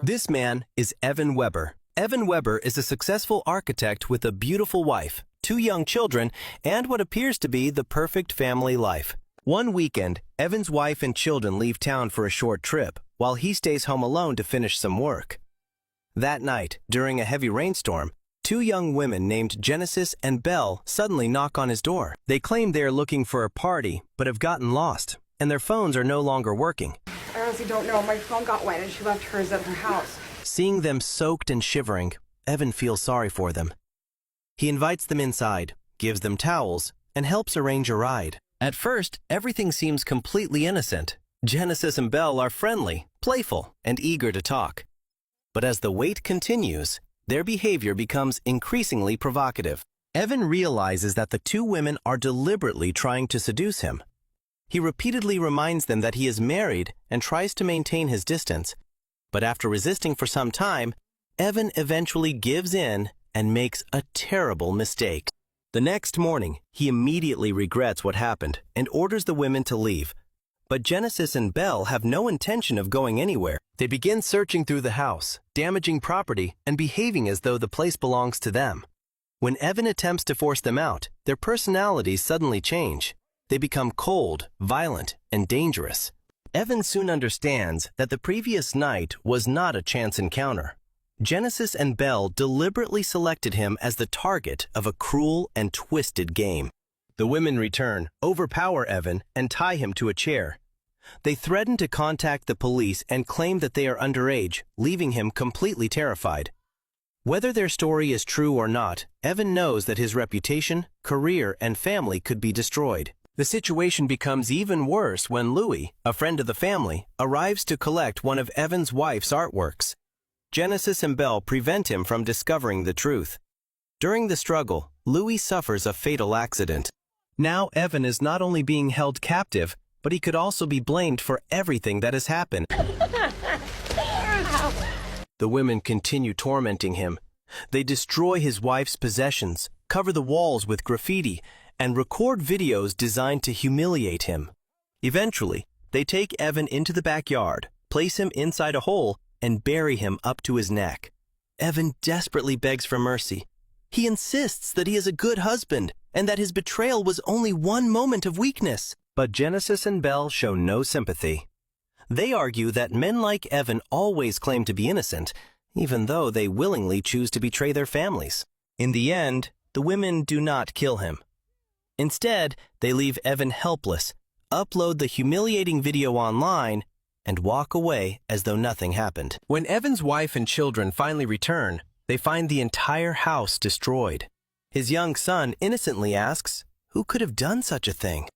This man is Evan Weber. Evan Weber is a successful architect with a beautiful wife, 2 young children, and what appears to be the perfect family life. One weekend, Evan's wife and children leave town for a short trip, while he stays home alone to finish some work. That night, during a heavy rainstorm, 2 young women named Genesis and Belle suddenly knock on his door. They claim they are looking for a party, but have gotten lost, and their phones are no longer working. I honestly don't know. My phone got wet and she left hers at her house. Seeing them soaked and shivering, Evan feels sorry for them. He invites them inside, gives them towels, and helps arrange a ride. At first, everything seems completely innocent. Genesis and Belle are friendly, playful, and eager to talk. But as the wait continues, their behavior becomes increasingly provocative. Evan realizes that the 2 women are deliberately trying to seduce him. He repeatedly reminds them that he is married and tries to maintain his distance. But after resisting for some time, Evan eventually gives in and makes a terrible mistake. The next morning, he immediately regrets what happened and orders the women to leave. But Genesis and Belle have no intention of going anywhere. They begin searching through the house, damaging property, and behaving as though the place belongs to them. When Evan attempts to force them out, their personalities suddenly change. They become cold, violent, and dangerous. Evan soon understands that the previous night was not a chance encounter. Genesis and Belle deliberately selected him as the target of a cruel and twisted game. The women return, overpower Evan, and tie him to a chair. They threaten to contact the police and claim that they are underage, leaving him completely terrified. Whether their story is true or not, Evan knows that his reputation, career, and family could be destroyed. The situation becomes even worse when Louis, a friend of the family, arrives to collect one of Evan's wife's artworks. Genesis and Belle prevent him from discovering the truth. During the struggle, Louis suffers a fatal accident. Now Evan is not only being held captive, but he could also be blamed for everything that has happened. The women continue tormenting him. They destroy his wife's possessions, cover the walls with graffiti, and record videos designed to humiliate him. Eventually, they take Evan into the backyard, place him inside a hole, and bury him up to his neck. Evan desperately begs for mercy. He insists that he is a good husband and that his betrayal was only one moment of weakness. But Genesis and Belle show no sympathy. They argue that men like Evan always claim to be innocent, even though they willingly choose to betray their families. In the end, the women do not kill him. Instead, they leave Evan helpless, upload the humiliating video online, and walk away as though nothing happened. When Evan's wife and children finally return, they find the entire house destroyed. His young son innocently asks, "Who could have done such a thing?"